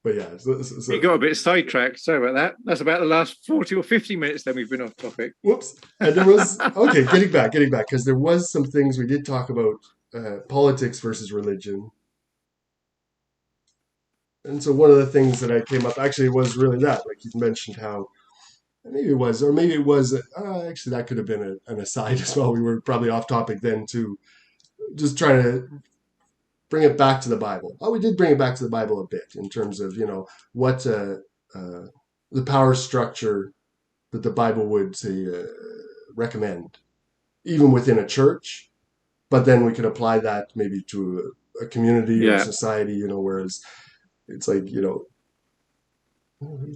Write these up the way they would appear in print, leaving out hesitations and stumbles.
but yeah. We got a bit sidetracked. Sorry about that. That's about the last 40 or 50 minutes. Then we've been off topic. Whoops. And there was okay. Getting back, because there was some things we did talk about politics versus religion. And so one of the things that I came up actually was really that, like you mentioned how maybe it was, or maybe it was, actually that could have been an aside as well. We were probably off topic then too, just trying to bring it back to the Bible. Oh, we did bring it back to the Bible a bit in terms of, what the power structure that the Bible would say recommend, even within a church. But then we could apply that maybe to a community or Yeah. society, whereas it's like, you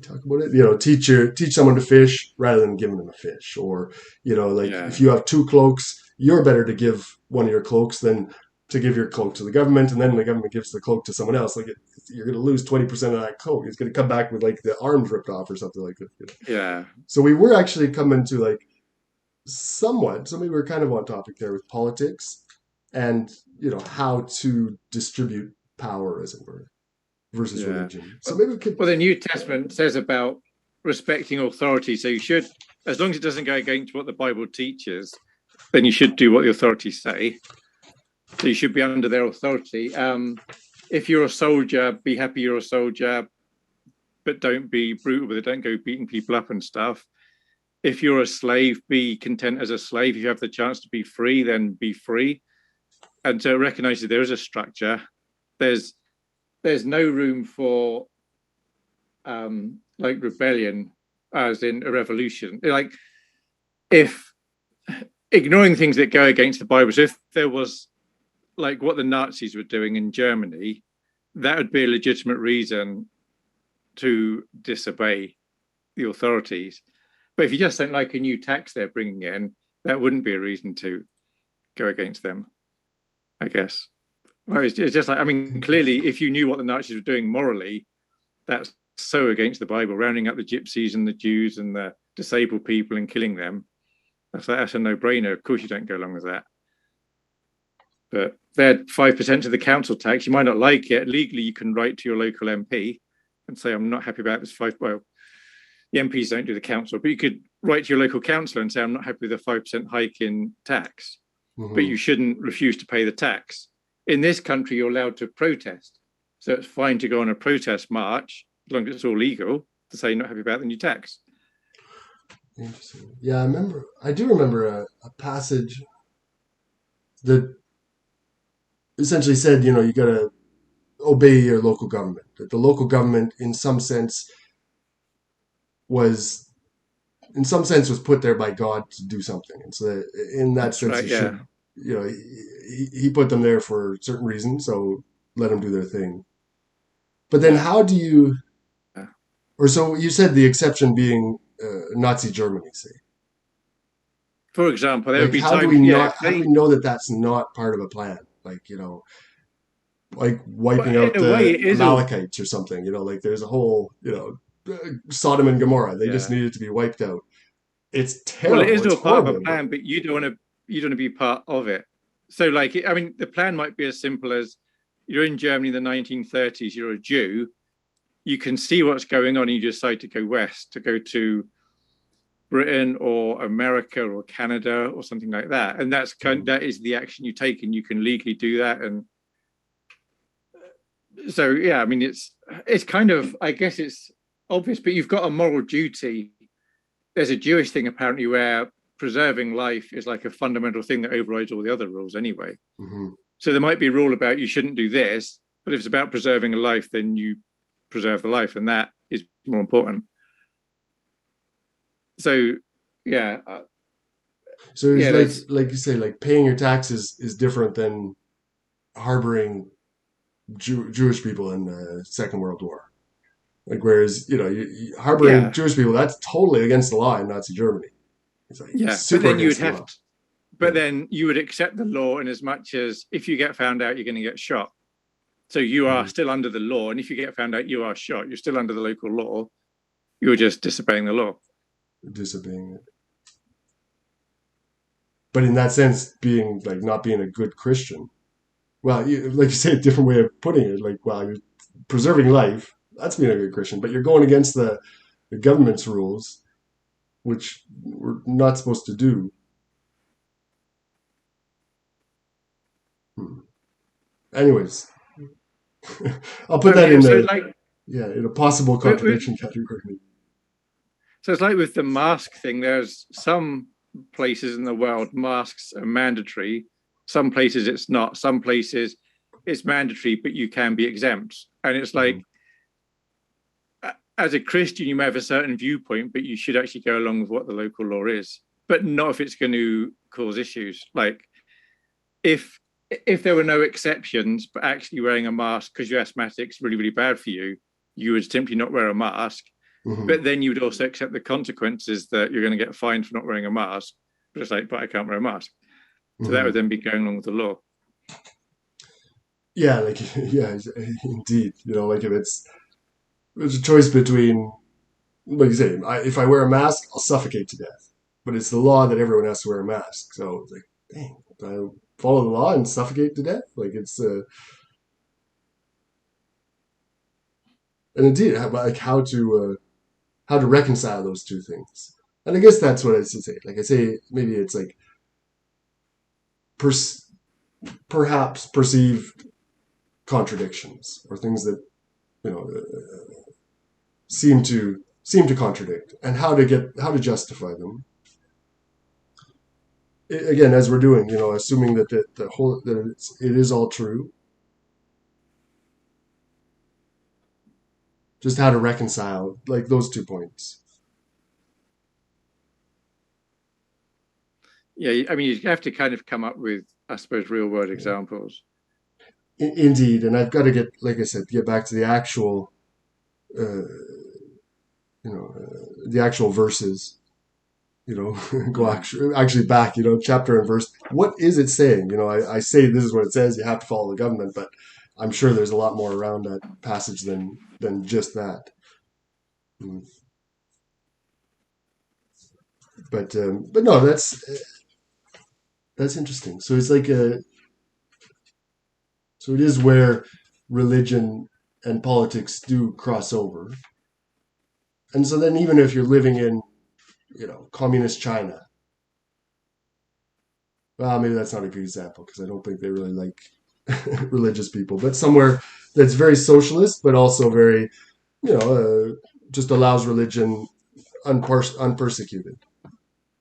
talk about it, teach someone to fish rather than giving them a fish, or like Yeah. if you have two cloaks, you're better to give one of your cloaks than to give your cloak to the government, and then the government gives the cloak to someone else. Like you're going to lose 20% of that cloak. It's going to come back with like the arms ripped off or something like that. Yeah. So we were actually coming to like somewhat. So maybe we're kind of on topic there with politics and how to distribute power, as it were, versus Yeah. religion. So maybe we could. Well, the New Testament says about respecting authority. So you should, as long as it doesn't go against what the Bible teaches, then you should do what the authorities say. So you should be under their authority. If you're a soldier, be happy you're a soldier, but don't be brutal with it. Don't go beating people up and stuff. If you're a slave, be content as a slave. If you have the chance to be free, then be free. And to recognize that there is a structure. There's no room for like rebellion, as in a revolution. Like if ignoring things that go against the Bible. So if there was like what the Nazis were doing in Germany, that would be a legitimate reason to disobey the authorities. But if you just don't like a new tax they're bringing in, that wouldn't be a reason to go against them, I guess. Well, it's just like, I mean, clearly, if you knew what the Nazis were doing morally, that's so against the Bible, rounding up the gypsies and the Jews and the disabled people and killing them. That's a no-brainer. Of course, you don't go along with that. But they had 5% of the council tax. You might not like it. Legally, you can write to your local MP and say, I'm not happy about this 5. Well, the MPs don't do the council, but you could write to your local councillor and say, I'm not happy with a 5% hike in tax, but you shouldn't refuse to pay the tax. In this country, you're allowed to protest. So it's fine to go on a protest march, as long as it's all legal, to say you're not happy about the new tax. Interesting. Yeah, I do remember a passage that essentially said, you got to obey your local government. That the local government, in some sense, was put there by God to do something, and so that in that sense, right, should, he put them there for certain reasons. So let them do their thing. But then, how do you? Or so you said the exception being Nazi Germany, say. For example, there would be how times. How do we know that that's not part of a plan? Like like wiping out the Amalekites or something. Like there's a whole Sodom and Gomorrah. They just needed to be wiped out. It's terrible. Well, it is all part of a plan, but you don't want to be part of it. So, like, I mean, the plan might be as simple as you're in Germany in the 1930s. You're a Jew. You can see what's going on, and you decide to go west, to go to Britain or America or Canada or something like that. And that's that is the action you take, and you can legally do that. And so, yeah, I mean, it's kind of, I guess it's obvious, but you've got a moral duty. There's a Jewish thing apparently where preserving life is like a fundamental thing that overrides all the other rules anyway. So there might be a rule about you shouldn't do this, but if it's about preserving a life, then you preserve the life, and that is more important. So, yeah. So it's like you say, like paying your taxes is different than harboring Jewish people in the Second World War. Like, whereas, harboring Jewish people, that's totally against the law in Nazi Germany. It's like super but then against the law. But then you would accept the law in as much as if you get found out, you're going to get shot. So you are still under the law. And if you get found out, you are shot. You're still under the local law. You're just disobeying the law. Disobeying it. But in that sense, being like not being a good Christian. Well, like you say, a different way of putting it. Like, well, you're preserving life, That's being a good Christian. But you're going against the government's rules, which we're not supposed to do. Hmm. Anyways, I'll put that Okay, in so the like yeah in a possible contradiction category. so it's like with the mask thing. There's some places in the world masks are mandatory. Some places it's not. Some places it's mandatory, but you can be exempt. And it's Mm-hmm. like, as a Christian, you may have a certain viewpoint, but you should actually go along with what the local law is, but not if it's going to cause issues. Like if there were no exceptions, but actually wearing a mask because you're asthmatic is really, really bad for you, you would simply not wear a mask. Mm-hmm. But then you would also accept the consequences that you're going to get fined for not wearing a mask. But it's like, but I can't wear a mask. So that Mm-hmm. would then be going along with the law. Yeah, like yeah, indeed. Like if it's a choice between, like you say, if I wear a mask, I'll suffocate to death. But it's the law that everyone has to wear a mask. So it's like, dang, do I follow the law and suffocate to death? Like it's and indeed, like how to reconcile those two things. And I guess that's what I should say. Like I say, maybe it's like per- perhaps perceived contradictions or things that you know seem to contradict, and how to justify them. Again, as we're doing, assuming that the whole that it is all true, just how to reconcile like those 2 points. Yeah, I mean, you have to kind of come up with, I suppose, real world examples. Indeed, and I've got to get, like I said, get back to the actual, uh, the actual verses. Go Mm. actually back, chapter and verse. What is it saying? I say this is what it says. You have to follow the government, but I'm sure there's a lot more around that passage than just that. Mm. But no, that's interesting. So it's like so it is where religion and politics do cross over. And so then even if you're living in, communist China, well, maybe that's not a good example because I don't think they really like religious people, but somewhere that's very socialist, but also very, just allows religion unpersecuted,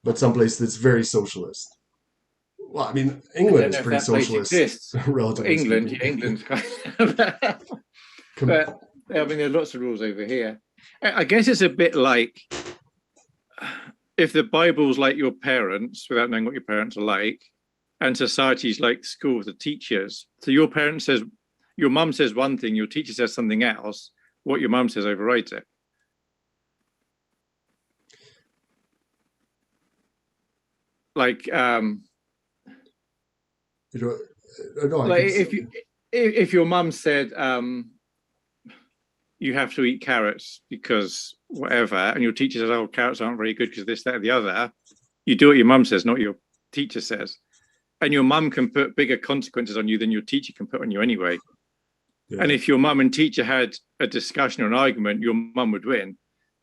but someplace that's very socialist. Well, I mean, I England don't is know if pretty that place socialist, exists. Well, relatively England, speaking. yeah, England's kind of, Com- but I mean, there are lots of rules over here. I guess it's a bit like if the Bible's like your parents, without knowing what your parents are like, and society's like school with the teachers. So your mum says one thing, your teacher says something else. What your mum says overrides it. Like, you know, no, I like could. if your mum said you have to eat carrots because whatever, and your teacher says, "Oh, carrots aren't very good because this, that, or the other," you do what your mum says, not what your teacher says. And your mum can put bigger consequences on you than your teacher can put on you anyway. Yeah. And if your mum and teacher had a discussion or an argument, your mum would win.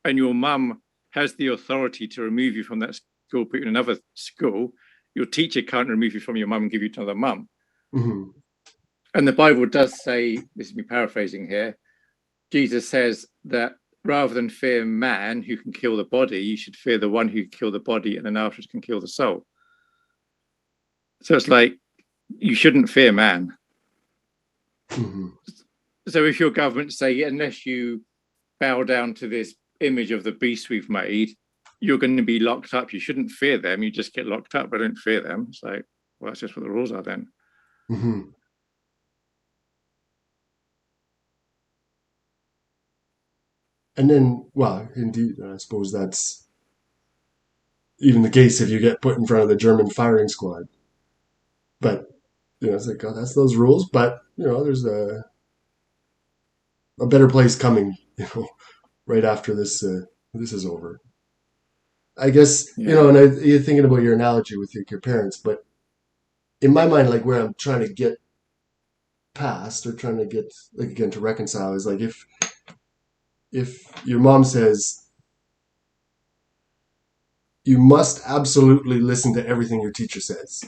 And your mum has the authority to remove you from that school, put you in another school. Your teacher can't remove you from your mum and give you to another mum. Mm-hmm. And the Bible does say, this is me paraphrasing here, Jesus says that rather than fear man who can kill the body, you should fear the one who can kill the body and then afterwards can kill the soul. So it's like, you shouldn't fear man. Mm-hmm. So if your government say, unless you bow down to this image of the beast we've made, you're going to be locked up. You shouldn't fear them. You just get locked up, but don't fear them. It's like, well, that's just what the rules are then. Mm-hmm. And then, well, indeed, I suppose that's even the case if you get put in front of the German firing squad. But it's like, oh, that's those rules. But there's a better place coming. Right after this is over. I guess Yeah. and you're thinking about your analogy with your parents, but in my mind, like where I'm trying to get past or trying to get like again to reconcile is like if your mom says you must absolutely listen to everything your teacher says,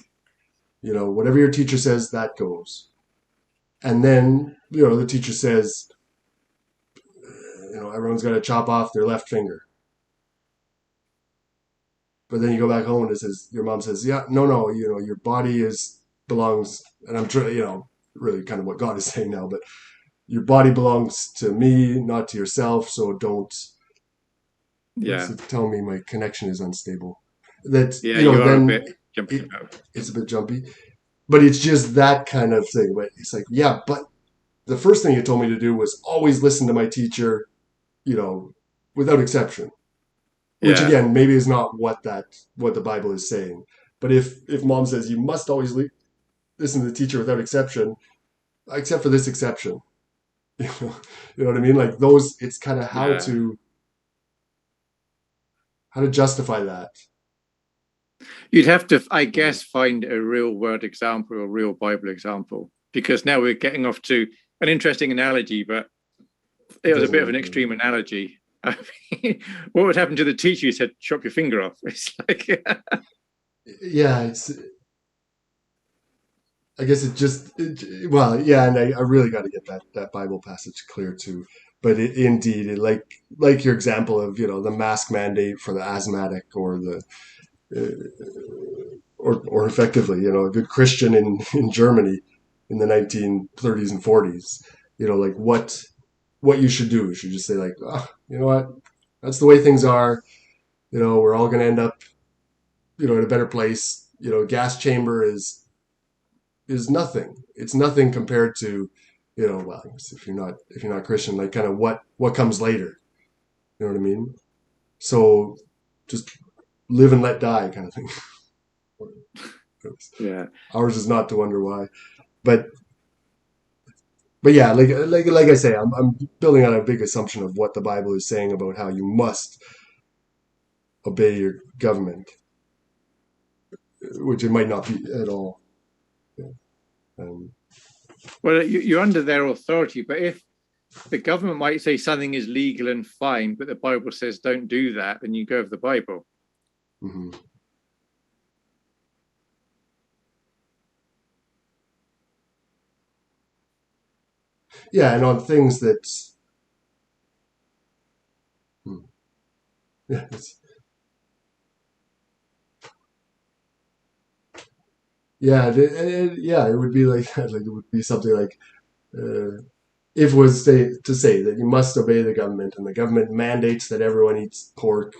whatever your teacher says, that goes. And then, the teacher says, everyone's got to chop off their left finger. But then you go back home and it says, your mom says, yeah, no, your body belongs, and I'm trying, really kind of what God is saying now, but your body belongs to me, not to yourself. So don't, Yeah. tell me my connection is unstable. That, Yeah, you are a then bit jumpy it, about. it's a bit jumpy, but it's just that kind of thing. But it's like, yeah, but the first thing you told me to do was always listen to my teacher, you know, without exception. Which Yeah. again, maybe is not what the Bible is saying. But if mom says you must always listen to the teacher without exception, except for this exception, you know what I mean? Like those, it's kind of Yeah. how to justify that. You'd have to, I guess, find a real world example or real Bible example, because now we're getting off to an interesting analogy, but It it was a doesn't bit of work. an extreme analogy. I mean, what would happen to the teacher who said, chop your finger off? It's like, Yeah, I guess well, yeah, and I really got to get that Bible passage clear too. But indeed, like your example of the mask mandate for the asthmatic or the or effectively, a good Christian in Germany in the 1930s and 40s, like what you should do. You should just say like, oh, you know what, that's the way things are. We're all going to end up, in a better place. Gas chamber is nothing. It's nothing compared to, well, if you're not Christian, like kind of what comes later. You know what I mean? So just live and let die kind of thing. yeah. Ours is not to wonder why, but yeah, like I say, I'm building on a big assumption of what the Bible is saying about how you must obey your government, which it might not be at all. Um, Well, you're under their authority, but if the government might say something is legal and fine, but the Bible says don't do that, then you go with the Bible. mhm. Yeah, and on things that, hmm, yeah, yeah, yeah, it would be like that. Like it would be something like, if it was to say that you must obey the government, and the government mandates that everyone eats pork,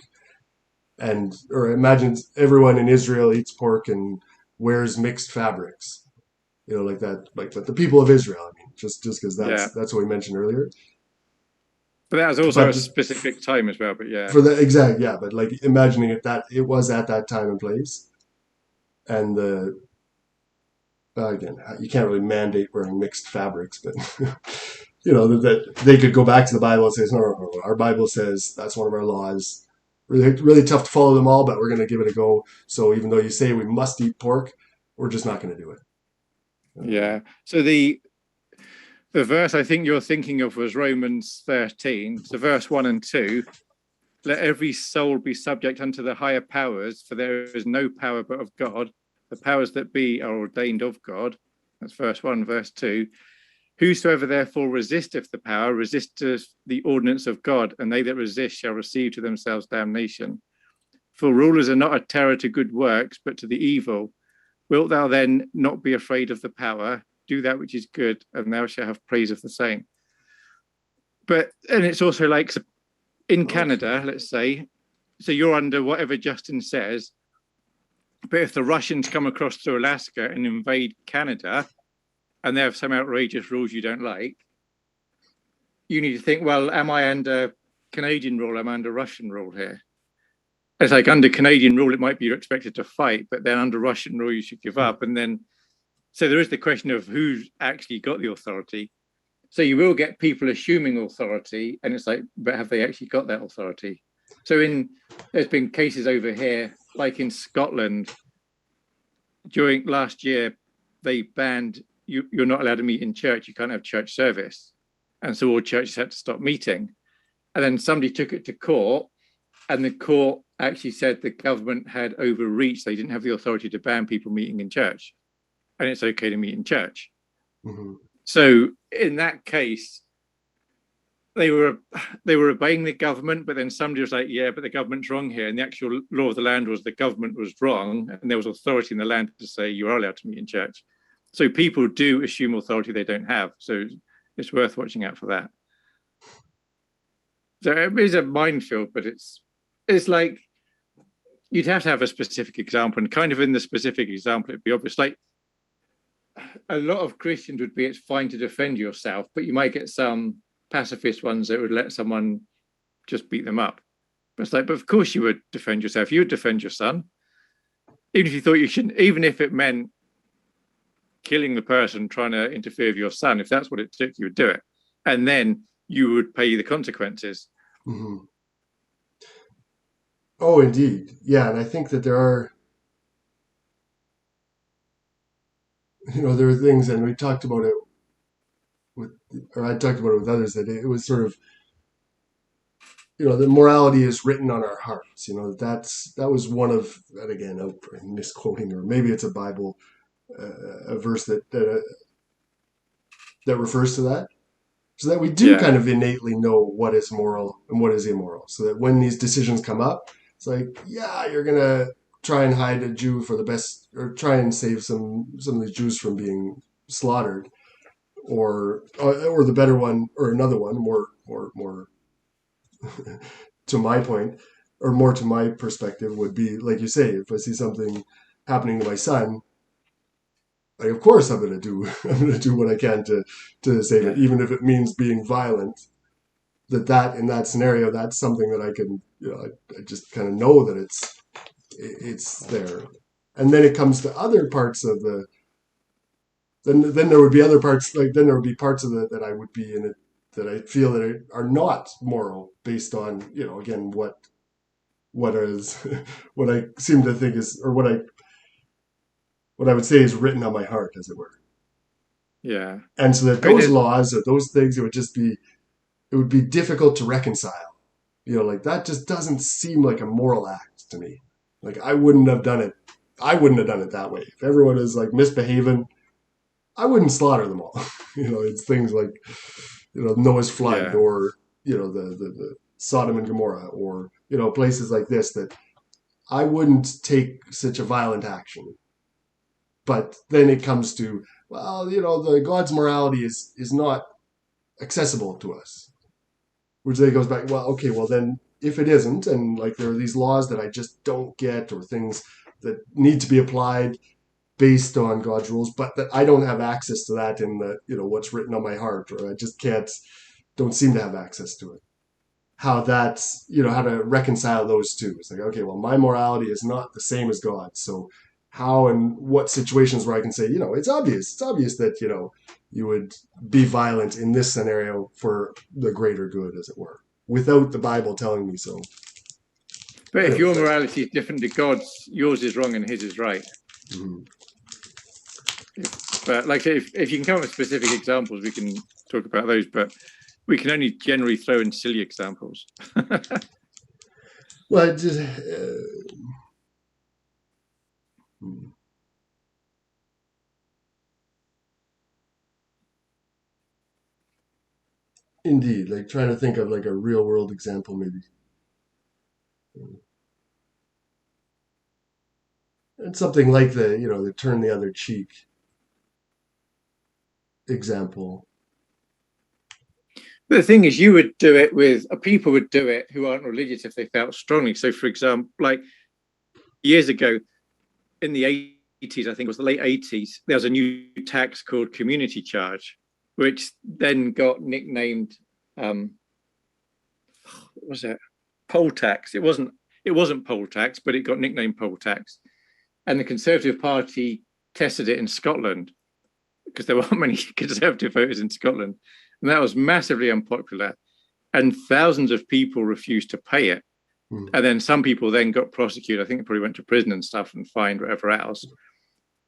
and or imagines everyone in Israel eats pork and wears mixed fabrics, like that, like but the people of Israel. I mean, just because Yeah. that's what we mentioned earlier. But that was also But a just specific time as well. But yeah. for the exact, yeah, but like imagining it that it was at that time and place, and the again, you can't really mandate wearing mixed fabrics, but that they could go back to the Bible and say, no, our Bible says that's one of our laws. Really, really tough to follow them all, but we're going to give it a go. So even though you say we must eat pork, we're just not going to do it. Yeah. So the verse I think you're thinking of was Romans 13. So verse 1 and 2. Let every soul be subject unto the higher powers, for there is no power but of God. The powers that be are ordained of God. That's verse 1. Verse 2. Whosoever therefore resisteth the power, resisteth the ordinance of God, and they that resist shall receive to themselves damnation. For rulers are not a terror to good works, but to the evil. Wilt thou then not be afraid of the power? Do that which is good, and thou shalt have praise of the same. And it's also like in Okay. Canada, let's say, so you're under whatever Justin says, but if the Russians come across to Alaska and invade Canada and they have some outrageous rules you don't like, you need to think, well, am I under Canadian rule? Am I under Russian rule here? It's like under Canadian rule, it might be you're expected to fight, but then under Russian rule, you should give up. And then, so there is the question of who's actually got the authority. So you will get people assuming authority, and it's like, but have they actually got that authority? So there's been cases over here, like in Scotland, during last year, they banned you're not allowed to meet in church. You can't have church service, and so all churches had to stop meeting. And then somebody took it to court, and the court actually said the government had overreached. They didn't have the authority to ban people meeting in church, and it's okay to meet in church. Mm-hmm. So in that case, they were obeying the government, but then somebody was like, yeah, but the government's wrong here. And the actual law of the land was the government was wrong, and there was authority in the land to say you are allowed to meet in church. So people do assume authority they don't have. So it's worth watching out for that. So it is a minefield, but it's like you'd have to have a specific example, and kind of in the specific example, it'd be obvious. Like a lot of Christians would be, it's fine to defend yourself, but you might get some pacifist ones that would let someone just beat them up. But it's like, but of course you would defend yourself. You would defend your son, even if you thought you shouldn't, even if it meant killing the person trying to interfere with your son. If that's what it took, you would do it, and then you would pay the consequences. Mm-hmm. Oh, indeed, yeah, and I think that there are, there are things, and we talked about it with, or I talked about it with others, that it was sort of, the morality is written on our hearts. That was one of, and again, I'm misquoting, or maybe it's a Bible, a verse that refers to that, so that we do kind of innately know what is moral and what is immoral. So that when these decisions come up, it's like, yeah, you're gonna try and hide a Jew for the best, or try and save some of these Jews from being slaughtered, or the better one, or another one, more to my point, or more to my perspective, would be, like you say, if I see something happening to my son, like, of course I'm gonna do what I can to save it, even if it means being violent. That in that scenario, that's something that I can, I just kind of know that it's there. And then it comes to other parts of the, then there would be other parts, like then there would be parts of it that I would be in it, that I feel that are not moral, based on, again, what is what I seem to think is, or what I would say is written on my heart, as it were. Yeah. And so that those laws, or those things, it would be difficult to reconcile. Like, that just doesn't seem like a moral act to me. Like, I wouldn't have done it that way. If everyone is like misbehaving, I wouldn't slaughter them all. It's things like, Noah's flood, or, the Sodom and Gomorrah, or, places like this, that I wouldn't take such a violent action. But then it comes to, well, the God's morality is not accessible to us, which then goes back, well, okay, well then, if it isn't, and like there are these laws that I just don't get, or things that need to be applied based on God's rules, but that I don't have access to that in the, what's written on my heart, or I just don't seem to have access to it. How that's, how to reconcile those two. It's like, okay, well, my morality is not the same as God's. So how and what situations where I can say, it's obvious that, you would be violent in this scenario for the greater good, as it were, without the Bible telling me so. But if your morality is different to God's, yours is wrong and his is right. Mm-hmm. But like, if you can come up with specific examples, we can talk about those. But we can only generally throw in silly examples. Well, just, indeed, like trying to think of like a real world example, maybe. And something like the turn the other cheek example. But the thing is, you would do it with, people would do it who aren't religious if they felt strongly. So, for example, like years ago in the 80s, I think it was the late 80s, there was a new tax called community charge, which then got nicknamed, what was it? Poll tax. It wasn't poll tax, but it got nicknamed poll tax. And the Conservative Party tested it in Scotland, because there weren't many Conservative voters in Scotland. And that was massively unpopular. And thousands of people refused to pay it. Mm. And then some people then got prosecuted. I think they probably went to prison and stuff and fined, whatever else.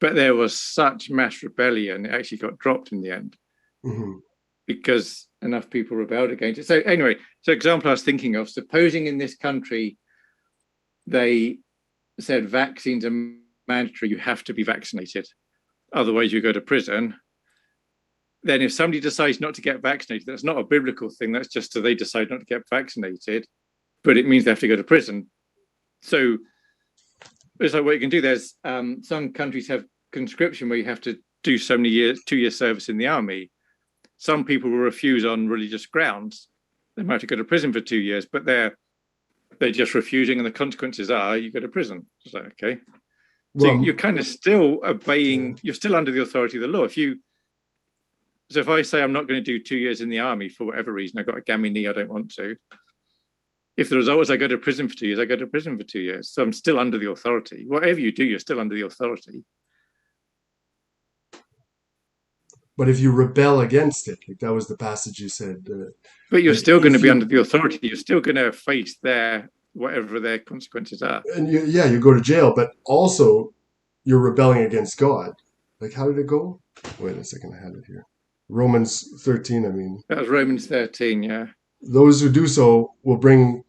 But there was such mass rebellion, it actually got dropped in the end. Mm-hmm. Because enough people rebelled against it. So anyway, so example I was thinking of, supposing in this country they said vaccines are mandatory, you have to be vaccinated, otherwise you go to prison. Then if somebody decides not to get vaccinated, that's not a biblical thing, that's just so they decide not to get vaccinated, but it means they have to go to prison. So it's like what you can do. There's some countries have conscription where you have to do so many years, 2 year service in the army. Some people will refuse on religious grounds. They might have to go to prison for 2 years, but they're just refusing, and the consequences are you go to prison. It's like, okay. So Well, you're kind of still obeying, you're still under the authority of the law. So if I say I'm not going to do 2 years in the army for whatever reason, I've got a gammy knee, I don't want to. If the result is I go to prison for 2 years, I go to prison for 2 years. So I'm still under the authority. Whatever you do, you're still under the authority. but if you rebel against it, like that was the passage you said. But you're Like still going to if be under you the authority. You're still going to face whatever their consequences are. and yeah, you go to jail, but also you're rebelling against God. Like how did it go? Wait a second, I had it here. Romans 13. I mean, That was Romans 13, yeah. those who do so will bring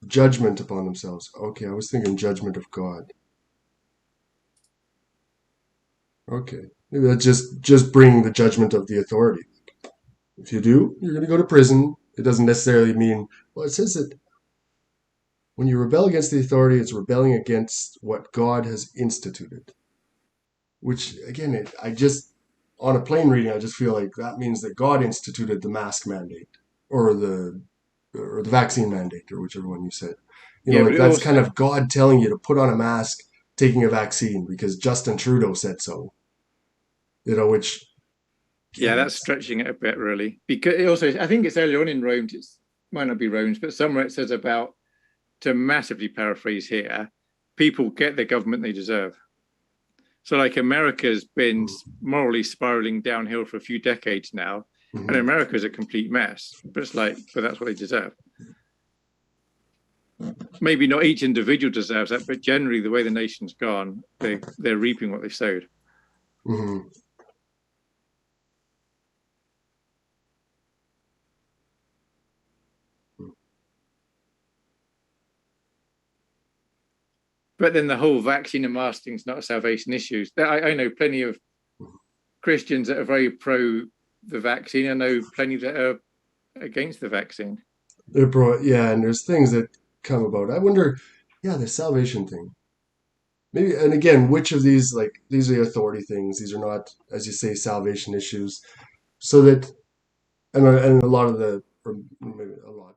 judgment upon themselves. Okay, I was thinking judgment of God. Okay, maybe that's just bring the judgment of the authority. If you do, you're going to go to prison. It doesn't necessarily mean. Well, it says that when you rebel against the authority, it's rebelling against what God has instituted. Which again, on a plain reading, I just feel like that means that God instituted the mask mandate or the vaccine mandate or whichever one you said. Yeah, but Like it that's kind also, of God telling you to put on a mask, taking a vaccine because Justin Trudeau said so. Which yeah, again, that's that's stretching it a bit, really. Because it also, I think it's earlier on in Rome, it might not be Rome's, but somewhere it says about, to massively paraphrase here, people get the government they deserve. So, like, America's been morally spiraling downhill for a few decades now, and mm-hmm. America's a complete mess. But it's like, but that's what they deserve. Maybe not each individual deserves that, but generally, the way the nation's gone, they're reaping what they sowed. Mm-hmm. But then the whole vaccine and masking is not a salvation issue. I know plenty of Christians that are very pro the vaccine. I know plenty that are against the vaccine. Yeah, and there's things that come about. I wonder, yeah, the salvation thing. Maybe, and again, which of these, like, these are the authority things. These are not, as you say, salvation issues. So that, and a lot of the, or maybe a lot.